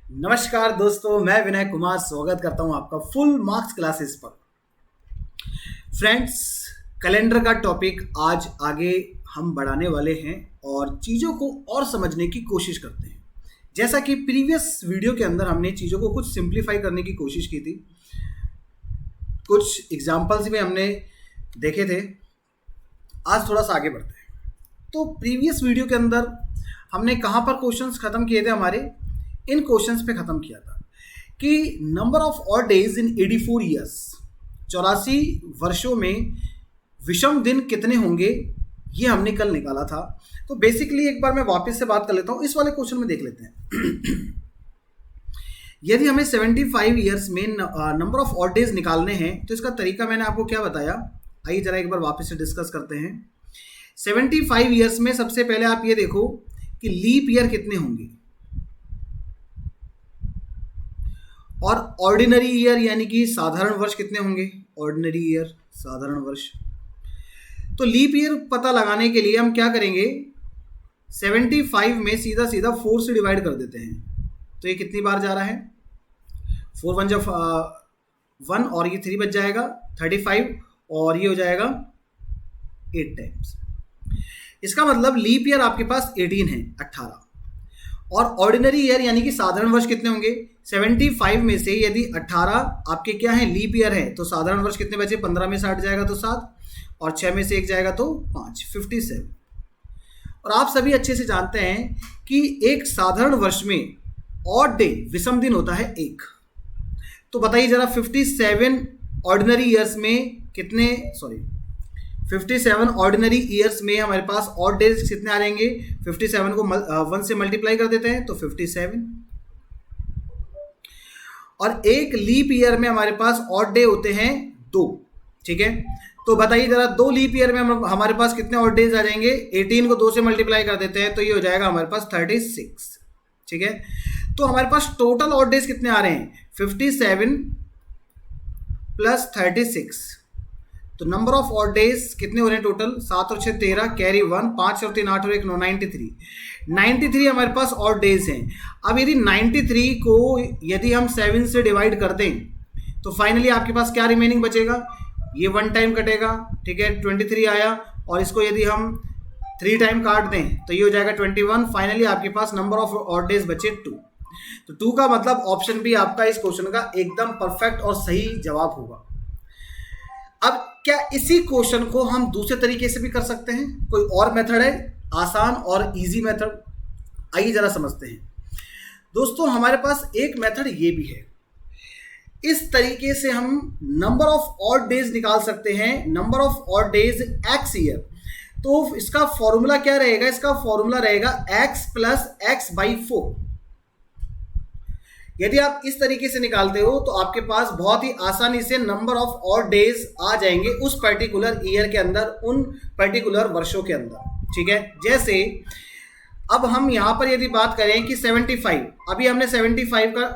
नमस्कार दोस्तों, मैं विनय कुमार स्वागत करता हूं आपका फुल मार्क्स क्लासेस पर। फ्रेंड्स, कैलेंडर का टॉपिक आज आगे हम बढ़ाने वाले हैं और चीज़ों को और समझने की कोशिश करते हैं। जैसा कि प्रीवियस वीडियो के अंदर हमने चीज़ों को कुछ सिंप्लीफाई करने की कोशिश की थी, कुछ एग्जाम्पल्स भी हमने देखे थे। आज थोड़ा सा आगे बढ़ते हैं। तो प्रीवियस वीडियो के अंदर हमने कहाँ पर क्वेश्चंस ख़त्म किए थे, हमारे इन क्वेश्चंस पे ख़त्म किया था कि number of odd days in 84 years, 84 वर्षों में विषम दिन कितने होंगे, ये हमने कल निकाला था। तो बेसिकली एक बार मैं वापस से बात कर लेता हूँ, इस वाले क्वेश्चन में देख लेते हैं। यदि हमें 75 ईयर्स में नंबर ऑफ ऑड डेज निकालने हैं तो इसका तरीका मैंने आपको क्या बताया, आइए जरा एक बार वापस से डिस्कस करते हैं। 75 ईयर्स में सबसे पहले आप ये देखो कि लीप ईयर कितने होंगे और ऑर्डिनरी ईयर यानी कि साधारण वर्ष कितने होंगे। ऑर्डिनरी ईयर, साधारण वर्ष। तो लीप ईयर पता लगाने के लिए हम क्या करेंगे, 75 में सीधा सीधा 4 से डिवाइड कर देते हैं। तो ये कितनी बार जा रहा है, 4 1 जब 1 और ये 3 बच जाएगा 35 और ये हो जाएगा 8 टाइम्स। इसका मतलब लीप ईयर आपके पास 18 है, 18। और ऑर्डिनरी ईयर यानी कि साधारण वर्ष कितने होंगे, 75 में से यदि 18 आपके क्या है, लीप ईयर है, तो साधारण वर्ष कितने बचे, 15 में से 8 जाएगा तो 7 और 6 में से 1 जाएगा तो 5, 57। और आप सभी अच्छे से जानते हैं कि एक साधारण वर्ष में ऑड डे, विषम दिन होता है 1। तो बताइए जरा 57 ऑर्डिनरी ईयर्स में कितने, 57 ऑर्डिनरी ईयर्स में हमारे पास ऑड डेज कितने आ जाएंगे। 57 को 1 से मल्टीप्लाई कर देते हैं तो 57। और एक लीप ईयर में हमारे पास ऑड डे होते हैं 2, ठीक है। तो बताइए जरा 2 लीप ईयर में हमारे पास कितने ऑड डेज आ जाएंगे। 18 को 2 से मल्टीप्लाई कर देते हैं तो ये हो जाएगा हमारे पास 36, ठीक है। तो हमारे पास टोटल ऑड डेज कितने आ रहे हैं, 57 प्लस 36। तो नंबर ऑफ ऑड डेज कितने हो रहे हैं टोटल, 7 और 6 13, कैरी 1, 5 और 3 8 और 1 9, 93 हमारे पास ऑड डेज हैं। अब यदि 93 को यदि हम 7 से डिवाइड कर दें तो फाइनली आपके पास क्या रिमेनिंग बचेगा, ये 1 टाइम कटेगा, ठीक है, 23 आया। और इसको यदि हम 3 टाइम काट दें तो ये हो जाएगा 21। फाइनली आपके पास नंबर ऑफ ऑड डेज बचे 2। तो 2 का मतलब ऑप्शन भी आपका इस क्वेश्चन का एकदम परफेक्ट और सही जवाब होगा। अब क्या इसी क्वेश्चन को हम दूसरे तरीके से भी कर सकते हैं, कोई और मेथड है, आसान और इजी मेथड, आइए जरा समझते हैं। दोस्तों हमारे पास एक मेथड ये भी है, इस तरीके से हम नंबर ऑफ ऑड डेज निकाल सकते हैं। Number of odd days x year, तो इसका फॉर्मूला क्या रहेगा, इसका फॉर्मूला रहेगा x प्लस एक्स बाई 4। यदि आप इस तरीके से निकालते हो तो आपके पास बहुत ही आसानी से नंबर ऑफ ऑड डेज आ जाएंगे उस पर्टिकुलर ईयर के अंदर, उन पर्टिकुलर वर्षों के अंदर, ठीक है। जैसे अब हम यहाँ पर यदि बात करें कि 75, अभी हमने 75 का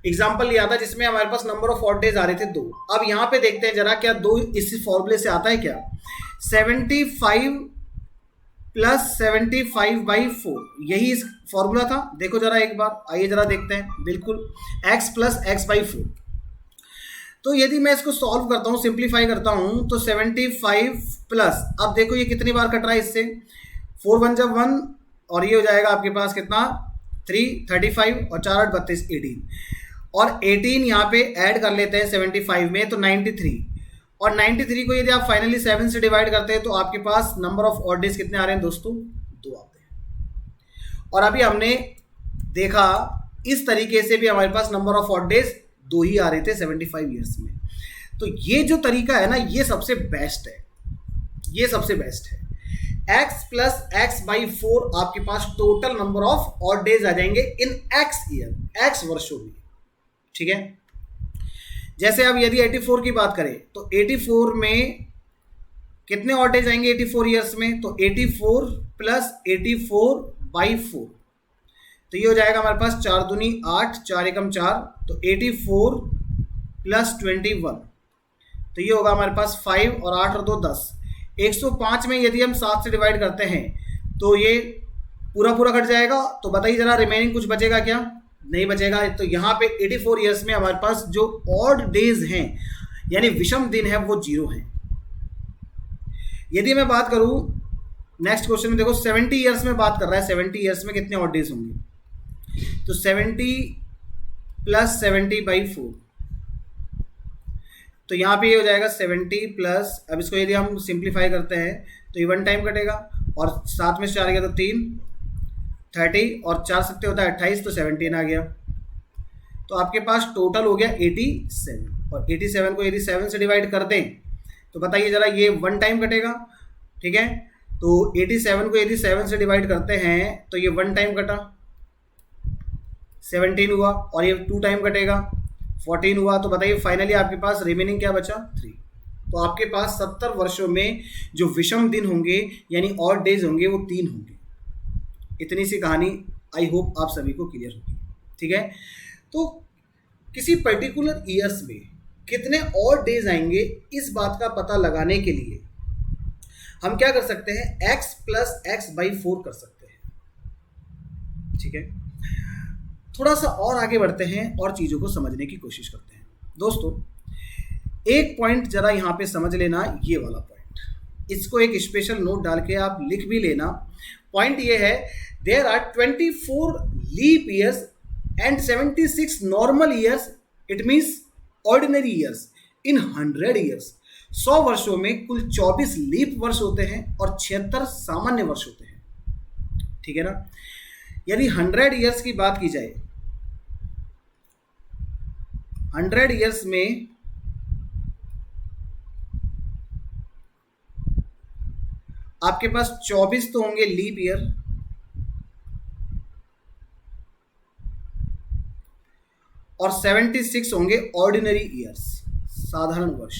एग्जाम्पल लिया था जिसमें हमारे पास नंबर ऑफ ऑड डेज आ रहे थे 2। अब यहाँ पे देखते हैं जरा क्या 2 इस फॉर्मूले से आता है क्या, 75 प्लस 75 बाई 4, यही इस फॉर्मूला था। देखो जरा एक बार, आइए जरा देखते हैं, बिल्कुल x प्लस एक्स बाई 4। तो यदि मैं इसको सॉल्व करता हूँ, सिंप्लीफाई करता हूँ, तो 75 प्लस, अब देखो ये कितनी बार कट रहा है इससे, 4 1 जब 1 और ये हो जाएगा आपके पास कितना 3, 35 और 4 8 32, 18 और 18 यहाँ पे ऐड कर लेते हैं 75 में तो 93। और 93 को यदि आप फाइनली 7 से डिवाइड करते हैं तो आपके पास नंबर ऑफ ऑड डेज कितने आ रहे हैं दोस्तों, 2 आते हैं। और अभी हमने देखा इस तरीके से भी हमारे पास नंबर ऑफ ऑड डेज 2 ही आ रहे थे 75 ईयर्स में। तो ये जो तरीका है ना, ये सबसे बेस्ट है, ये सबसे बेस्ट है। x प्लस एक्स बाई 4 आपके पास total number of odd days आ जाएंगे इन x ईयर, x वर्षों में, ठीक है। जैसे अब यदि 84 की बात करें तो 84 में कितने ऑड डेज आएंगे 84 ईयर्स में, तो 84 प्लस 84 बाई 4, तो ये हो जाएगा हमारे पास 4 दूनी 8, 4 एकम 4, तो 84 प्लस 21, तो ये होगा हमारे पास 5 और 8 और 2 10। 105 में यदि हम 7 से डिवाइड करते हैं तो ये पूरा पूरा कट जाएगा। तो बताइए जरा रिमेनिंग कुछ बचेगा क्या, नहीं बचेगा। तो यहाँ पे 84 ईयर्स में हमारे पास जो ऑड डेज हैं यानी विषम दिन है वो 0 हैं। यदि मैं बात करूं नेक्स्ट क्वेश्चन में, देखो 70 ईयर्स में बात कर रहा है, 70 ईयर्स में कितने ऑड डेज होंगे, तो 70 प्लस 70/4, तो यहाँ पे ये हो जाएगा 70 प्लस, अब इसको यदि हम सिंप्लीफाई करते हैं तो ये 1 टाइम कटेगा और 7 में 4 गया तो 3, 30 और 4 सत्ते होता है 28, तो 17 आ गया। तो आपके पास टोटल हो गया 87, और 87 को यदि 7 से डिवाइड कर दें तो बताइए जरा, ये 1 टाइम कटेगा, ठीक है। तो 87 को यदि 7 से डिवाइड करते हैं तो ये 1 टाइम कटा, 17 हुआ, और ये 2 टाइम कटेगा, 14 हुआ। तो बताइए फाइनली आपके पास रिमेनिंग क्या बचा, 3। तो आपके पास 70 वर्षों में जो विषम दिन होंगे यानी ऑड डेज होंगे वो 3 होंगे। इतनी सी कहानी आई होप आप सभी को क्लियर होगी, ठीक है। तो किसी पर्टिकुलर ईयर्स में कितने ऑड डेज आएंगे इस बात का पता लगाने के लिए हम क्या कर सकते हैं, x + x/4 कर सकते हैं, ठीक है। थोड़ा सा और आगे बढ़ते हैं और चीज़ों को समझने की कोशिश करते हैं। दोस्तों एक पॉइंट जरा यहाँ पे समझ लेना, ये वाला पॉइंट, इसको एक स्पेशल नोट डाल के आप लिख भी लेना। पॉइंट ये है, there are 24 leap years and 76 normal years, it means ordinary years in 100 years. 100 वर्षों में कुल 24 लीप वर्ष होते हैं और 76 सामान्य वर्ष होते हैं, ठीक है ना। यदि 100 ईयर्स की बात की जाए, 100 ईयर्स में आपके पास 24 तो होंगे लीप ईयर और 76 होंगे ऑर्डिनरी ईयर्स, साधारण वर्ष।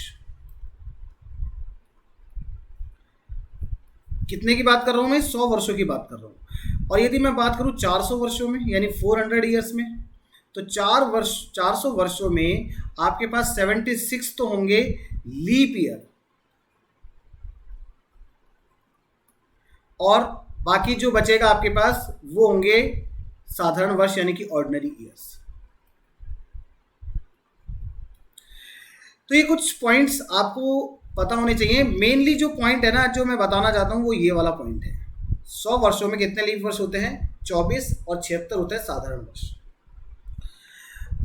कितने की बात कर रहा हूं मैं, 100 वर्षों की बात कर रहा हूं। और यदि मैं बात करूं 400 वर्षों में यानी 400 ईयर्स में, तो 400 वर्षों में आपके पास 76 तो होंगे लीप ईयर और बाकी जो बचेगा आपके पास वो होंगे साधारण वर्ष यानी कि ऑर्डिनरी ईयर्स। तो ये कुछ पॉइंट्स आपको पता होने चाहिए। मेनली जो पॉइंट है ना जो मैं बताना चाहता हूं वो ये वाला पॉइंट है। 100 वर्षों में कितने लीप वर्ष होते हैं, 24, और 76 होते हैं साधारण वर्ष।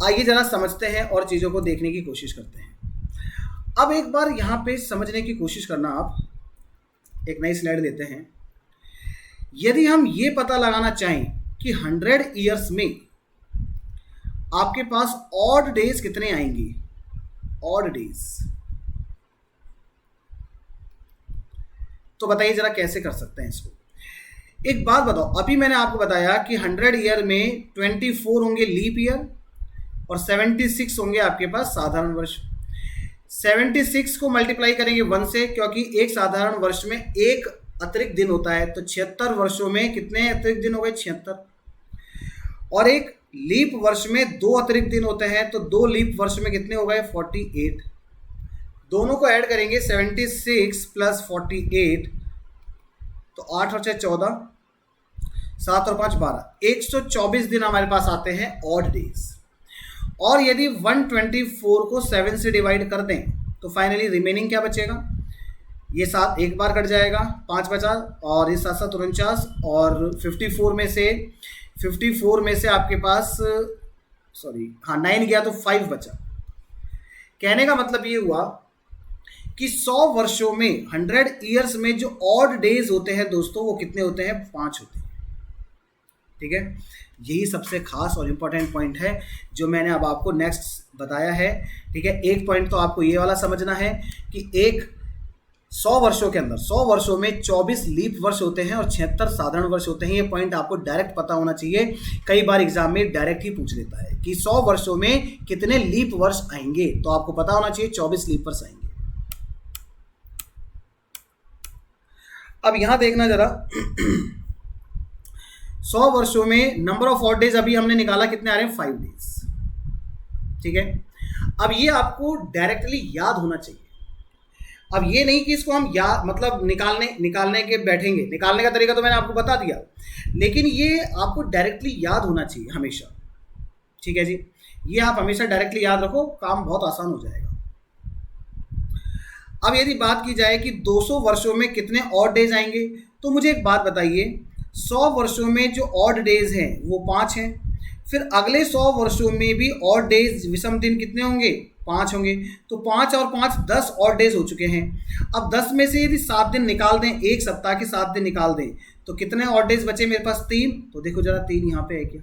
आइए जरा समझते हैं और चीज़ों को देखने की कोशिश करते हैं। अब एक बार यहाँ पे समझने की कोशिश करना, आप एक नई स्लाइड देते हैं। यदि हम ये पता लगाना चाहें कि 100 ईयर्स में आपके पास ऑड डेज कितने आएंगे, ऑड डेज, तो बताइए जरा कैसे कर सकते हैं इसको। एक बात बताओ, अभी मैंने आपको बताया कि 100 ईयर में 24 होंगे लीप ईयर और 76 होंगे आपके पास साधारण वर्ष। 76 को मल्टीप्लाई करेंगे 1 से, क्योंकि एक साधारण वर्ष में एक अतिरिक्त दिन होता है, तो 76 वर्षों में कितने अतिरिक्त दिन हो गए, 76। और एक लीप वर्ष में 2 अतिरिक्त दिन होते हैं, तो 2 लीप वर्ष में कितने हो गए, 48। दोनों को ऐड करेंगे 76 + 48, तो 8 और 6 14, 7 और 5 12, 124 दिन हमारे पास आते हैं ऑड डेज। और यदि 124 को 7 से डिवाइड कर दें तो फाइनली रिमेनिंग क्या बचेगा, ये 7 एक बार कट जाएगा, 5 बचा, और ये 7 7 49, और 54 में से आपके पास 9 गया तो 5 बचा। कहने का मतलब ये हुआ कि 100 वर्षों में 100 ईयर्स में जो ऑड डेज होते हैं दोस्तों वो कितने होते हैं, 5 होते हैं, ठीक है। यही सबसे खास और इम्पोर्टेंट पॉइंट है जो मैंने अब आपको नेक्स्ट बताया है, ठीक है। एक पॉइंट तो आपको ये वाला समझना है कि एक 100 वर्षों के अंदर 100 वर्षों में 24 लीप वर्ष होते हैं और 76 साधारण वर्ष होते हैं। ये पॉइंट आपको डायरेक्ट पता होना चाहिए, कई बार एग्जाम में डायरेक्ट ही पूछ लेता है कि 100 वर्षों में कितने लीप वर्ष आएंगे, तो आपको पता होना चाहिए 24 लीप वर्ष आएंगे। अब यहां देखना जरा 100 वर्षों में नंबर ऑफ ऑड डेज अभी हमने निकाला, कितने आ रहे हैं, 5 डेज, ठीक है। अब ये आपको डायरेक्टली याद होना चाहिए। अब ये नहीं कि इसको हम मतलब निकालने के बैठेंगे, निकालने का तरीका तो मैंने आपको बता दिया, लेकिन ये आपको डायरेक्टली याद होना चाहिए हमेशा ठीक है जी, ये आप हमेशा डायरेक्टली याद रखो, काम बहुत आसान हो जाएगा। अब यदि बात की जाए कि 200 वर्षों में कितने ऑड डेज आएंगे, तो मुझे एक बात बताइए, 100 वर्षों में जो ऑड डेज हैं वो 5 हैं, फिर अगले 100 वर्षों में भी ऑड डेज विषम दिन कितने होंगे, 5 होंगे। तो 5 और 5 10 ऑड डेज हो चुके हैं। अब 10 में से यदि 7 दिन निकाल दें, एक सप्ताह के 7 दिन निकाल दें, तो कितने ऑड डेज बचे मेरे पास, 3। तो देखो जरा 3 यहाँ पे है क्या,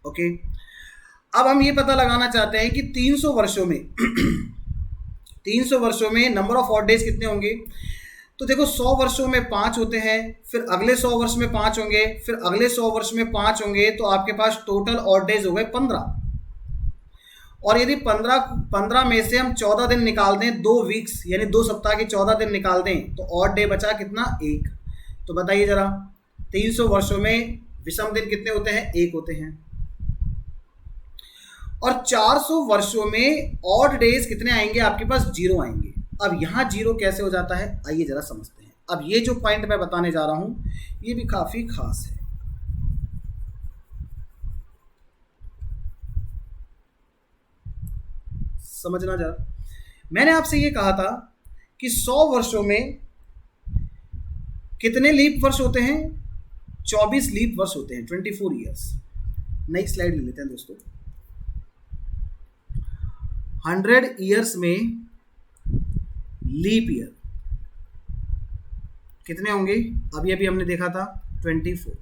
ओके। अब हम ये पता लगाना चाहते हैं कि 300 वर्षों में 300 वर्षों में नंबर ऑफ ऑड डेज कितने होंगे। तो देखो 100 वर्षों में 5 होते हैं, फिर अगले 100 वर्ष में 5 होंगे, फिर अगले 100 वर्ष में 5 होंगे, तो आपके पास टोटल ऑड डेज हो गए 15। और यदि 15 में से हम 14 दिन निकाल दें, 2 वीक्स यानी 2 सप्ताह के 14 दिन निकाल दें, तो ऑड डे बचा कितना, 1। तो बताइए जरा 300 वर्षों में विषम दिन कितने होते हैं, 1 होते हैं। और 400 वर्षों में ऑड डेज कितने आएंगे आपके पास, 0 आएंगे। अब यहां 0 कैसे हो जाता है, आइए जरा समझते हैं। अब ये जो पॉइंट मैं बताने जा रहा हूं ये भी काफी खास है। समझना जरा, मैंने आपसे ये कहा था कि 100 वर्षों में कितने लीप वर्ष होते हैं, 24 लीप वर्ष होते हैं, 24 ईयर्स। नई स्लाइड ले लेते हैं दोस्तों। 100 ईयर्स में लीप ईयर कितने होंगे, अभी अभी हमने देखा था 24।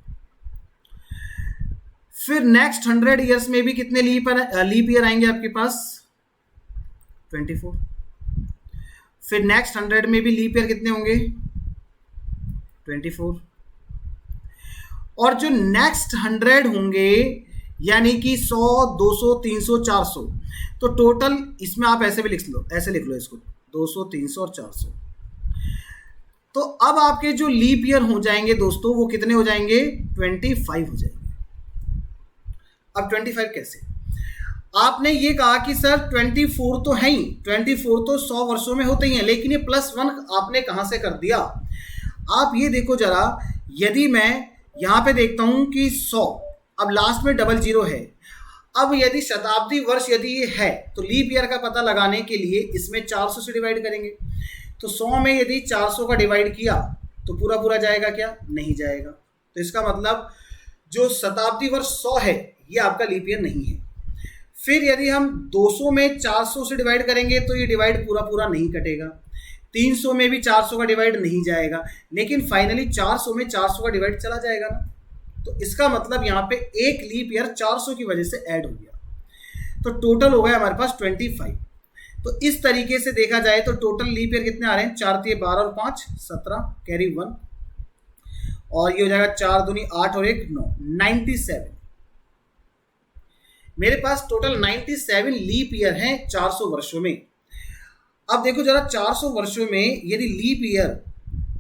फिर नेक्स्ट 100 ईयर्स में भी कितने लीप ईयर आएंगे आपके पास, 24। फिर नेक्स्ट 100 में भी लीप ईयर कितने होंगे, 24। और जो नेक्स्ट 100 होंगे यानी कि 100, 200, 300, 400, तो टोटल इसमें आप ऐसे भी लिख लो, ऐसे लिख लो इसको, 200, 300 और 400। तो अब आपके जो लीप ईयर हो जाएंगे दोस्तों वो कितने हो जाएंगे, 25 हो जाएंगे। अब 25 कैसे, आपने ये कहा कि सर 24 तो है ही, 24 तो 100 वर्षों में होते ही हैं, लेकिन ये +1 आपने कहां से कर दिया। आप ये देखो जरा, यदि मैं यहां पे देखता हूं कि 100, अब लास्ट में 00 है। अब यदि शताब्दी वर्ष यदि ये है, तो लीप ईयर का पता लगाने के लिए इसमें 400 से डिवाइड करेंगे। तो 100 में यदि 400 का डिवाइड किया तो पूरा पूरा जाएगा क्या, नहीं जाएगा। तो इसका मतलब जो शताब्दी वर्ष 100 है ये आपका लीप ईयर नहीं है। फिर यदि हम 200 में 400 से डिवाइड करेंगे तो ये डिवाइड पूरा पूरा नहीं कटेगा। 300 में भी 400 का डिवाइड नहीं जाएगा, लेकिन फाइनली 400 में 400 का डिवाइड चला जाएगा ना। तो इसका मतलब यहाँ पे एक लीप ईयर 400 की वजह से ऐड हो गया, तो टोटल हो गया हमारे पास 25। तो इस तरीके से देखा जाए तो टोटल लीप ईयर कितने आ रहे हैं, 4 × 12 और 5 17, कैरी 1, और ये हो जाएगा 4 दूनी 8 और 1 9, 97। मेरे पास टोटल 97 लीप ईयर हैं 400 वर्षों में। अब देखो जरा 400 वर्षों में यदि लीप ईयर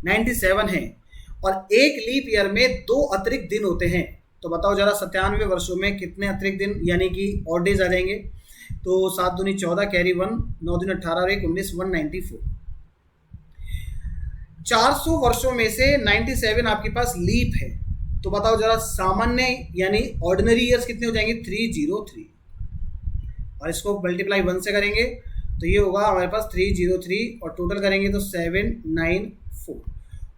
97 है और एक लीप ईयर में 2 अतिरिक्त दिन होते हैं, तो बताओ जरा 97 वर्षों में कितने अतिरिक्त दिन यानी कि ऑड डेज आ जाएंगे। तो 7 दूनी 14, कैरी 1, 9 दूनी 18 और 1 19, 194। 400 वर्षों में से 97 आपके पास लीप है, तो बताओ जरा सामान्य यानी ऑर्डिनरी ईयर्स कितने हो जाएंगे, 303। और इसको मल्टीप्लाई 1 से करेंगे तो ये होगा हमारे पास 303, और टोटल करेंगे तो 794।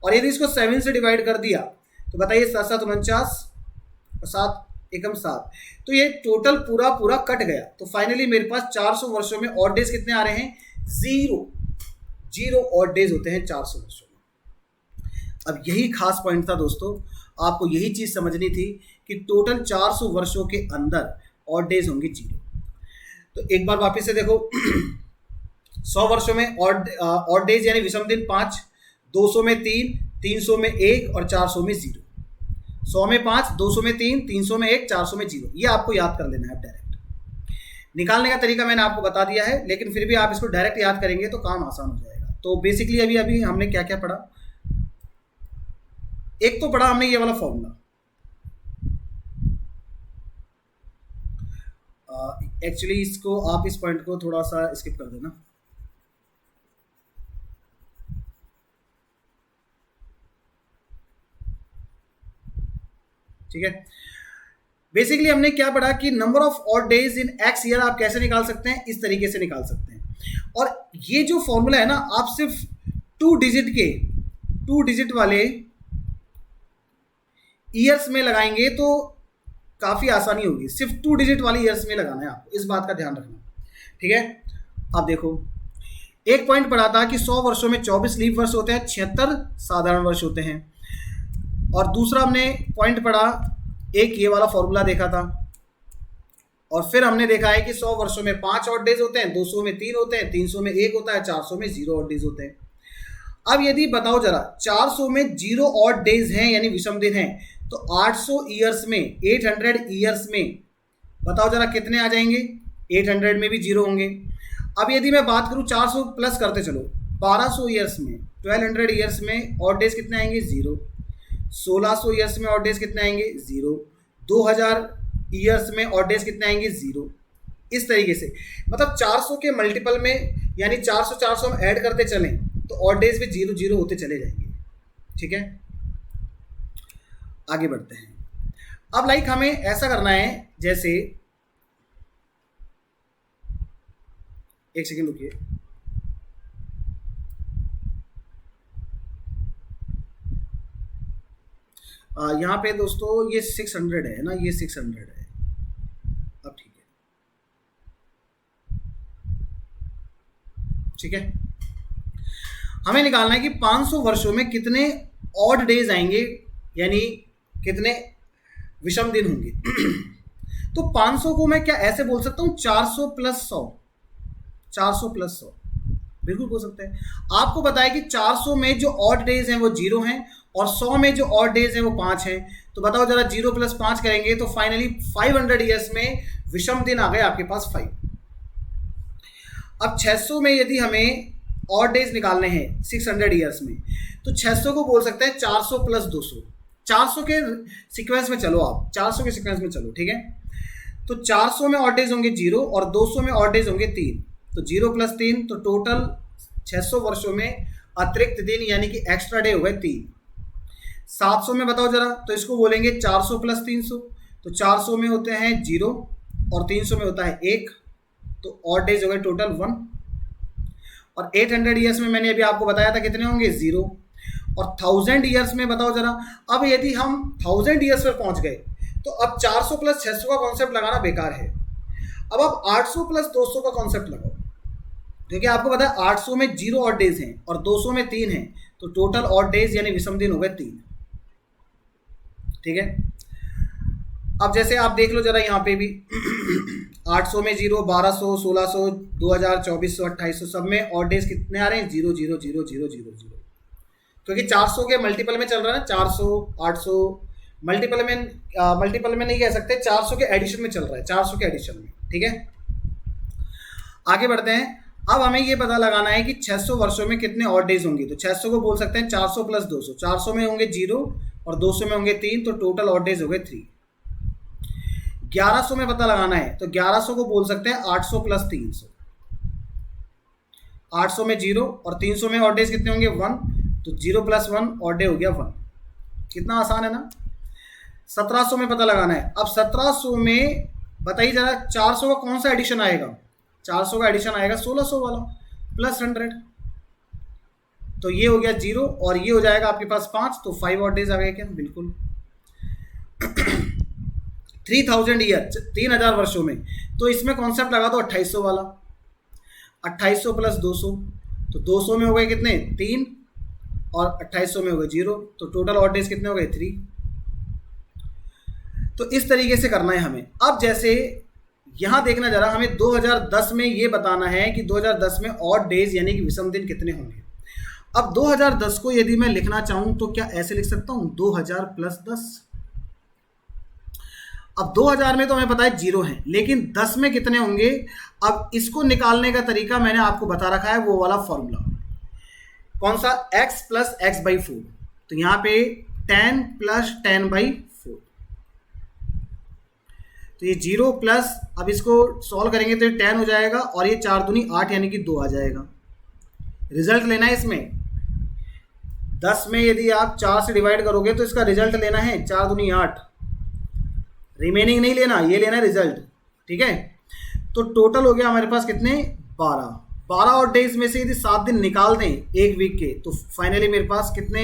और यदि इसको 7 से डिवाइड कर दिया तो बताइए 7 7 49 और 7 एकम 7, तो ये टोटल पूरा पूरा कट गया। तो फाइनली मेरे पास 400 वर्षों में ऑड डेज कितने आ रहे हैं, 0 ऑड डेज होते हैं 400 वर्षों में। अब यही खास पॉइंट था दोस्तों, आपको यही चीज समझनी थी कि टोटल 400 वर्षों के अंदर ऑड डेज होंगे 0। तो एक बार वापस से देखो 100 वर्षों में ऑड डेज यानी विषम दिन 5, 200 में 3, 300 में 1 और 400 में 0। 100 में 5, 200 में 3, 300 में 1, 400 में 0। ये आपको याद कर लेना है डायरेक्ट। निकालने का तरीका मैंने आपको बता दिया है, लेकिन फिर भी आप इसको डायरेक्ट याद करेंगे तो काम आसान हो जाएगा। तो बेसिकली अभी अभी हमने क्या क्या पढ़ा, एक तो पढ़ा हमने ये वाला फॉर्मूला, एक्चुअली इसको आप इस पॉइंट को थोड़ा सा स्किप कर देना। ठीक है, बेसिकली हमने क्या पढ़ा कि number of odd days in x year आप कैसे निकाल सकते हैं, इस तरीके से निकाल सकते हैं। और ये जो फॉर्मूला है ना, आप सिर्फ 2 डिजिट वाले ईयर्स में लगाएंगे तो काफ़ी आसानी होगी। सिर्फ 2 डिजिट वाले ईयर्स में लगाना है आपको, इस बात का ध्यान रखना, ठीक है। अब देखो, एक पॉइंट पढ़ा था कि 100 वर्षों में 24 लीप वर्ष होते हैं, 76 साधारण वर्ष होते हैं। और दूसरा हमने पॉइंट पढ़ा, एक ये वाला फॉर्मूला देखा था। और फिर हमने देखा है कि 100 वर्षों में 5 ऑड डेज होते हैं, 200 में 3 होते हैं, 300 में 1 होता है, 400 में 0 ऑड डेज होते हैं। अब यदि बताओ जरा, 400 में 0 ऑड डेज हैं यानी विषम दिन हैं, तो 800 ईयर्स में, 800 ईयर्स में बताओ जरा कितने आ जाएंगे? 800 में भी 0 होंगे। अब यदि मैं बात करूं 400 प्लस करते चलो, 1200 ईयर्स में, 1200 ईयर्स में ऑड डेज कितने आएंगे? 0। 1600 ईयर्स में ऑड डेज कितने आएंगे? 0। 2000 ईयर्स में ऑड डेज कितने आएंगे? 0। इस तरीके से मतलब 400 के मल्टीपल में, यानी 400 400 हम ऐड करते चलें तो ऑड डेज भी 0 0 होते चले जाएंगे, ठीक है। आगे बढ़ते हैं। अब लाइक हमें ऐसा करना है, जैसे एक सेकेंड रुकिए, यहाँ पे दोस्तों ये 600 है ना, ये 600 है। अब ठीक है, ठीक है। हमें निकालना है कि 500 वर्षों में कितने ऑड डेज आएंगे, यानी कितने विषम दिन होंगे। तो 500 को मैं क्या ऐसे बोल सकता हूँ? 400 प्लस 100, 400 प्लस 100 बिल्कुल बोल सकते हैं। आपको बताया कि 400 में जो ऑड डेज हैं वो 0 हैं, और 100 में जो ऑड डेज हैं वो 5 हैं। तो बताओ जरा, 0 प्लस 5 करेंगे तो फाइनली 500 ईयर्स में विषम दिन आ गए आपके पास 5। अब 600 में यदि हमें ऑड डेज निकालने हैं 600 ईयर्स में, तो 600 को बोल सकते हैं 400 प्लस 200। 400 के सीक्वेंस में चलो, आप 400 के सीक्वेंस में चलो, ठीक है। तो 400 में ऑड डेज होंगे 0 और 200 में ऑड डेज होंगे 3। तो 0 प्लस 3, तो टोटल 600 वर्षों में अतिरिक्त दिन यानी कि एक्स्ट्रा डे हो गए 3। 700 में बताओ जरा, तो इसको बोलेंगे 400 प्लस 300। तो 400 में होते हैं 0 और 300 में होता है 1, तो ऑड डेज हो गए टोटल 1। और 800 ईयर्स में मैंने अभी आपको बताया था कितने होंगे? 0। और 1000 ईयर्स में बताओ जरा, अब यदि हम 1000 ईयर्स पर पहुंच गए तो अब 400 प्लस 600 का कॉन्सेप्ट लगाना बेकार है। अब आप 800 प्लस 200 का कॉन्सेप्ट लगाओ, क्योंकि आपको पता है 800 में 0 ऑड डेज हैं और 200 में 3 हैं, तो टोटल ऑड डेज यानी विषम दिन हो गए 3, ठीक है। अब जैसे आप देख लो जरा, यहाँ पे भी 800 में 0, 1200, 1600, 2000, 2400, 2800 सब में ऑड डेज कितने आ रहे हैं? 0 0 0 0 0 0, क्योंकि 400 के मल्टीपल में चल रहा है ना, 400 800 मल्टीपल में नहीं कह सकते, 400 के एडिशन में चल रहा है, 400 के एडिशन में, ठीक है। आगे बढ़ते हैं। अब हमें ये पता लगाना है कि 600 वर्षों में कितने ऑड डेज होंगे। तो 600 को बोल सकते हैं 400 प्लस 200। 400 में होंगे 0 और 200 में होंगे 3, तो टोटल ऑड डेज हो गए 3। 1100 में पता लगाना है, तो 1100 को बोल सकते हैं 800 प्लस 300। 800 में 0 और 300 में ऑड डेज कितने होंगे? 1, तो 0 प्लस 1 ऑड डे हो गया 1। कितना आसान है ना। 1700 में पता लगाना है। अब 1700 में बताइए जरा, 400 का कौन सा एडिशन आएगा? 400 का एडिशन आएगा 1600 वाला प्लस 100, तो ये हो गया 0 और ये हो जाएगा आपके पास 5, तो 5 ऑड डेज आ गए क्या? बिल्कुल। 3000 ईयर, 3000 वर्षों में, तो इसमें कॉन्सेप्ट लगा दो 2800 वाला। 2800 प्लस 200, तो 200 में हो गए कितने? 3 और 2800 में हो गए 0, तो टोटल ऑड डेज कितने हो गए? 3। तो इस तरीके से करना है हमें। अब जैसे यहाँ देखना जरा, हमें 2010 में ये बताना है कि 2010 में ऑड डेज यानी कि विषम दिन कितने होंगे। अब 2010 को यदि मैं लिखना चाहूँ तो क्या ऐसे लिख सकता हूँ? 2000 प्लस 10। अब 2000 में तो हमें पता है 0 है, लेकिन 10 में कितने होंगे? अब इसको निकालने का तरीका मैंने आपको बता रखा है, वो वाला फॉर्मूला। कौन सा? x plus x by 4। तो यहाँ पे 10 प्लस 10 बाई 4, तो ये 0 प्लस, अब इसको सॉल्व करेंगे तो ये 10 हो जाएगा और ये 4 दूनी 8 यानी कि 2 आ जाएगा। रिजल्ट लेना है इसमें। 10 में यदि आप 4 से डिवाइड करोगे तो इसका रिजल्ट लेना है, 4 दूनी 8, रिमेनिंग नहीं लेना, ये लेना रिजल्ट, ठीक है। तो टोटल हो गया हमारे पास कितने, 12। 12 और डेज में से यदि 7 दिन निकाल दें एक वीक के, तो फाइनली मेरे पास कितने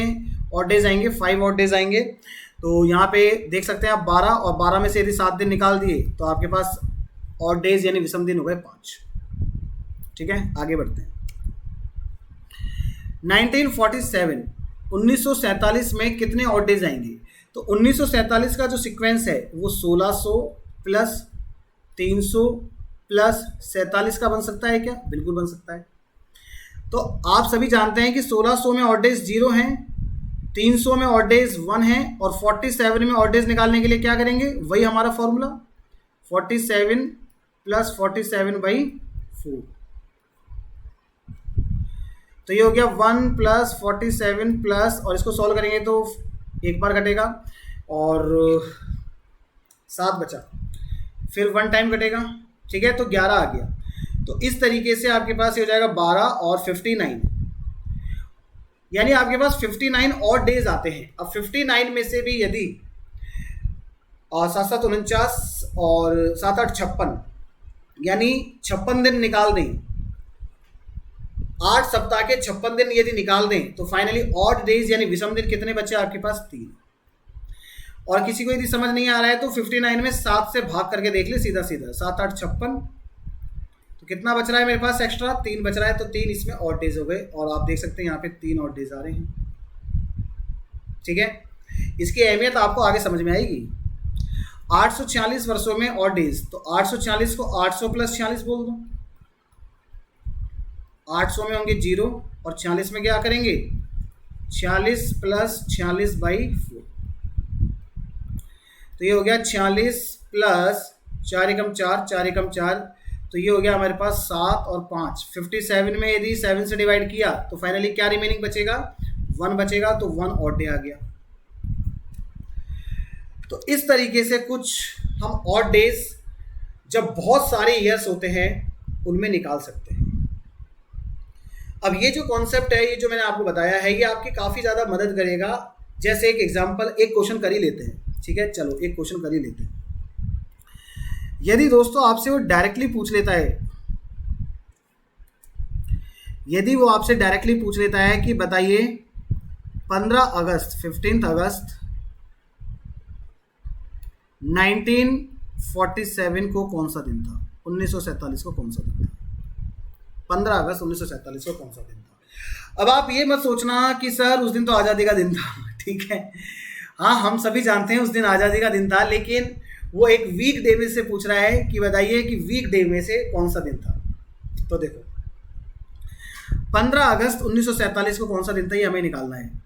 और डेज आएंगे, 5 और डेज आएंगे। तो यहाँ पे देख सकते हैं आप 12, और 12 में से यदि 7 दिन निकाल दिए तो आपके पास और डेज यानी विषम दिन हो गए 5। ठीक है, आगे बढ़ते हैं। 1947 1947 में कितने और डेज आएंगे? तो 1947 का जो सीक्वेंस है वो 1600 प्लस 300 प्लस 47 का बन सकता है क्या? बिल्कुल बन सकता है। तो आप सभी जानते हैं कि 1600 में ऑड डेज 0 हैं, 300 में ऑड डेज 1 है, और 47 में ऑड डेज निकालने के लिए क्या करेंगे, वही हमारा फॉर्मूला 47 प्लस 47/4। तो ये हो गया 1 प्लस 47 प्लस, और इसको सॉल्व करेंगे तो एक बार कटेगा और 7 बचा, फिर 1 टाइम कटेगा, ठीक है, तो 11 आ गया। तो इस तरीके से आपके पास ये हो जाएगा 12 और 59, यानी आपके पास 59 और डेज आते हैं। अब 59 में से भी यदि 7 49 और 7 8 56, यानी 56 दिन निकाल दें, 8 सप्ताह के 56 दिन यदि निकाल दें, तो फाइनली ऑड डेज यानी विषम दिन कितने बचे आपके पास, 3। और किसी को यदि समझ नहीं आ रहा है तो 59 में 7 से भाग करके देख ले, सीधा सीधा 7 8 56, तो कितना बच रहा है मेरे पास एक्स्ट्रा, 3 बच रहा है। तो 3 इसमें ऑड डेज हो गए, और आप देख सकते हैं यहाँ पे 3 ऑड डेज आ रहे हैं। ठीक है, इसकी अहमियत आपको आगे समझ में आएगी। 846 वर्षों में ऑड डेज, तो 846 को 800 प्लस 46 बोल दो। 800 में होंगे 0, और 46 में क्या करेंगे, 46 प्लस 46/4। तो ये हो गया 46 प्लस 4 एकम 4, 4 एकम 4, तो ये हो गया हमारे पास 7 और 5। 57 में यदि 7 से डिवाइड किया तो फाइनली क्या रिमेनिंग बचेगा, 1 बचेगा, तो 1 ऑड डे आ गया। तो इस तरीके से कुछ हम ऑड डेज जब बहुत सारे ईयर्स होते हैं उनमें निकाल सकते हैं। अब ये जो कॉन्सेप्ट है, ये जो मैंने आपको बताया है, ये आपकी काफ़ी ज़्यादा मदद करेगा। जैसे एक एग्जांपल, एक क्वेश्चन कर ही लेते हैं, ठीक है, चलो एक क्वेश्चन कर ही लेते हैं। यदि दोस्तों आपसे वो डायरेक्टली पूछ लेता है, यदि वो आपसे डायरेक्टली पूछ लेता है कि बताइए 15 अगस्त 15 अगस्त 1947 को कौन सा दिन था, 1947 को कौन सा दिन था, 15 अगस्त 1947 को कौन सा दिन था। अब आप ये मत सोचना कि सर उस दिन तो आज़ादी का दिन था, ठीक है, हाँ हम सभी जानते हैं उस दिन आज़ादी का दिन था, लेकिन वो एक वीक डे में से पूछ रहा है कि बताइए कि वीक डे में से कौन सा दिन था। तो देखो 15 अगस्त 1947 को कौन सा दिन था, ये हमें निकालना है।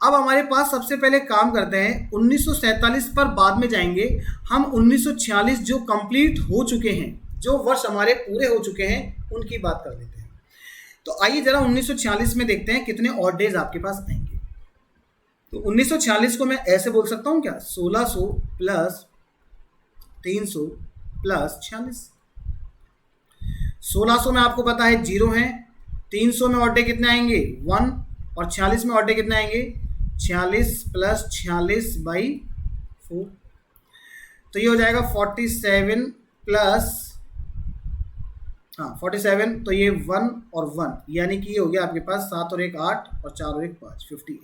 अब हमारे पास सबसे पहले काम करते हैं, 1947 पर बाद में जाएंगे हम। 1946 जो कंप्लीट हो चुके हैं, जो वर्ष हमारे पूरे हो चुके हैं, उनकी बात कर लेते हैं। तो आइए जरा 1946 में देखते हैं कितने ऑड डेज आपके पास आएंगे। तो 1946 को मैं ऐसे बोल सकता हूँ क्या, 1600 प्लस 300 प्लस 46। 1600 में आपको पता है 0 है, 300 में ऑड डे कितने आएंगे 1, और 46 में ऑड डे कितने आएंगे 46 प्लस 46/4। तो ये हो जाएगा 47 प्लस 47, तो ये 1 और 1, यानी कि ये हो गया आपके पास 7 और 1 8 और 4 और 1 5, 58।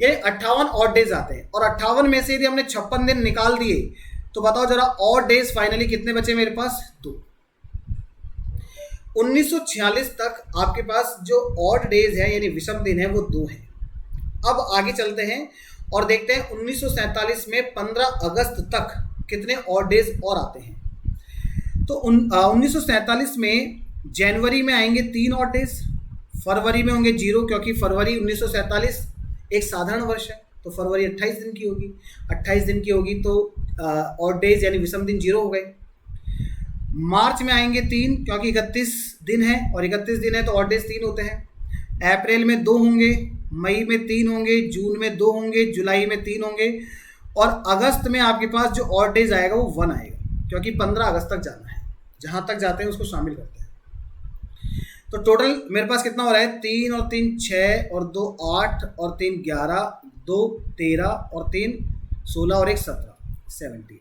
ये 58 ऑड डेज आते हैं, और 58 में से यदि हमने 56 दिन निकाल दिए तो बताओ जरा ऑड डेज फाइनली कितने बचे मेरे पास, 2। 1946 तक आपके पास जो ऑड डेज है यानी विषम दिन है वो 2 हैं। अब आगे चलते हैं और देखते हैं 1947 में 15 अगस्त तक कितने ऑड डेज और आते हैं। तो 1947 में जनवरी में आएंगे 3 ऑड डेज, फरवरी में होंगे 0, क्योंकि फरवरी 1947 एक साधारण वर्ष है, तो फरवरी 28 दिन की होगी, 28 दिन की होगी तो ऑड डेज यानी विषम दिन 0 हो गए। मार्च में आएंगे 3, क्योंकि 31 दिन है, और 31 दिन है तो ऑड डेज 3 होते हैं। अप्रैल में 2 होंगे, मई में 3 होंगे, जून में 2 होंगे, जुलाई में 3 होंगे, और अगस्त में आपके पास जो ऑड डेज आएगा वो 1 आएगा, क्योंकि 15 अगस्त तक जाना है, जहाँ तक जाते हैं उसको शामिल करते हैं। तो टोटल मेरे पास कितना हो रहा है, 3 और 3 6 और 2 8 और 3 11, 2 13 और 3 16 और 1 17, 17।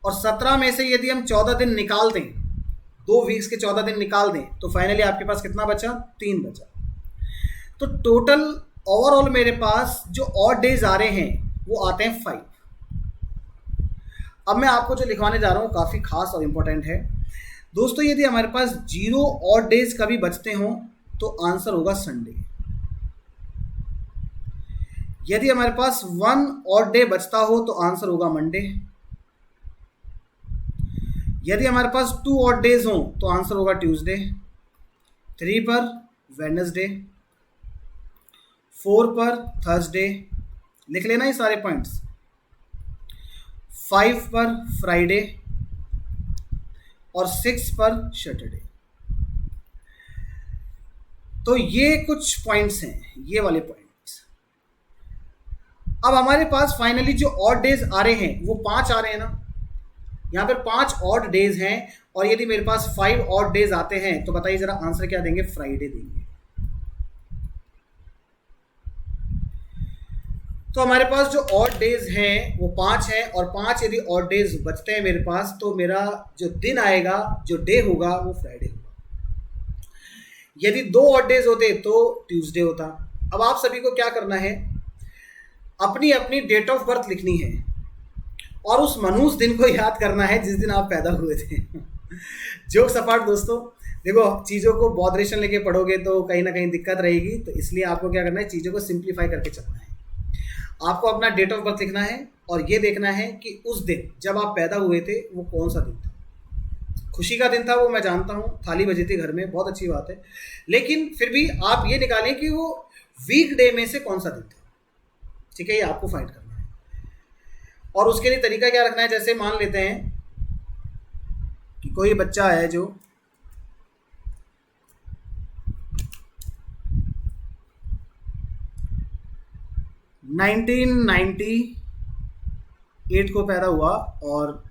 और 17 में से यदि हम 14 दिन निकाल दें, 2 वीक्स के 14 दिन निकाल दें, तो फाइनली आपके पास कितना बचा? 3 बचा। तो टोटल ओवरऑल मेरे पास जो ऑड डेज आ रहे हैं वो आते हैं 5। अब मैं आपको जो लिखवाने जा रहा हूँ काफ़ी खास और इम्पोर्टेंट है दोस्तों। यदि हमारे पास 0 ऑड डेज कभी बचते हों तो आंसर होगा संडे। यदि हमारे पास 1 ऑड डे बचता हो तो आंसर होगा मंडे। यदि हमारे पास 2 ऑड डेज हों तो आंसर होगा ट्यूसडे। 3 पर वेडनेसडे, 4 पर थर्सडे, लिख लेना ये सारे पॉइंट्स। 5 पर फ्राइडे और 6 पर सैटरडे। तो ये कुछ पॉइंट्स हैं, ये वाले पॉइंट्स। अब हमारे पास फाइनली जो ऑड डेज आ रहे हैं वो 5 आ रहे हैं ना, यहाँ पर 5 ऑड डेज हैं। और यदि मेरे पास 5 ऑड डेज आते हैं तो बताइए जरा आंसर क्या देंगे? फ्राइडे देंगे। तो हमारे पास जो ऑड डेज हैं वो 5 हैं, और 5 यदि ऑड डेज बचते हैं मेरे पास तो मेरा जो दिन आएगा, जो डे होगा वो फ्राइडे होगा। यदि 2 ऑड डेज होते तो ट्यूसडे होता। अब आप सभी को क्या करना है? अपनी अपनी डेट ऑफ बर्थ लिखनी है और उस मनहूस दिन को याद करना है जिस दिन आप पैदा हुए थे। जोक्स अपार्ट दोस्तों, देखो चीज़ों को बॉदरेशन लेके पढ़ोगे तो कहीं ना कहीं दिक्कत रहेगी, तो इसलिए आपको क्या करना है? चीज़ों को सिंप्लीफाई करके चलना है। आपको अपना डेट ऑफ बर्थ लिखना है और ये देखना है कि उस दिन जब आप पैदा हुए थे वो कौन सा दिन था। खुशी का दिन था वो मैं जानता हूँ, थाली बजी थी घर में, बहुत अच्छी बात है, लेकिन फिर भी आप ये निकालें कि वो वीक डे में से कौन सा दिन था। ठीक है, ये आपको फाइंड करना है। और उसके लिए तरीका क्या रखना है? जैसे मान लेते हैं कि कोई बच्चा है जो 1998 को पैदा हुआ और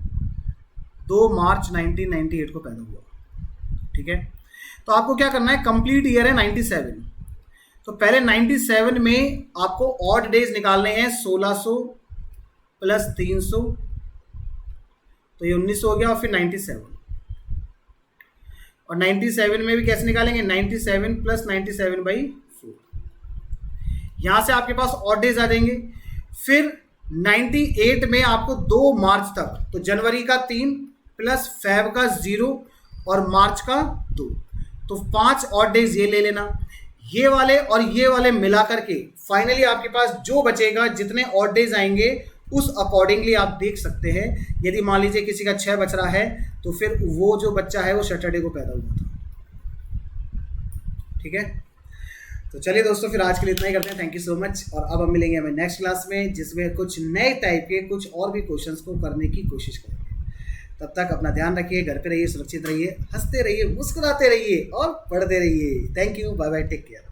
2 मार्च 1998 को पैदा हुआ। ठीक है, तो आपको क्या करना है? कंप्लीट ईयर है 97, तो पहले 97 में आपको ऑड डेज निकालने हैं। 1600 प्लस 300 तो ये 1900 हो गया, और फिर 97, और 97 में भी कैसे निकालेंगे? 97 प्लस 97/4। यहां से आपके पास ऑड डेज आ जाएंगे। फिर 98 में आपको 2 मार्च तक, तो जनवरी का 3 प्लस फेब का 0 और मार्च का 2, तो 5 ऑड डेज ये ले लेना। ये वाले और ये वाले मिला करके फाइनली आपके पास जो बचेगा, जितने ऑड डेज आएंगे उस अकॉर्डिंगली आप देख सकते हैं। यदि मान लीजिए किसी का 6 बच रहा है तो फिर वो जो बच्चा है वो सैटरडे को पैदा हुआ था। ठीक है, तो चलिए दोस्तों, फिर आज के लिए इतना ही करते हैं। Thank you so much. और अब हम मिलेंगे हमें नेक्स्ट क्लास में, जिसमें कुछ नए टाइप के कुछ और भी क्वेश्चंस को करने की कोशिश करेंगे। तब तक अपना ध्यान रखिए, घर पे रहिए, सुरक्षित रहिए, हंसते रहिए, मुस्कुराते रहिए और पढ़ते रहिए। Thank you, bye bye, take care.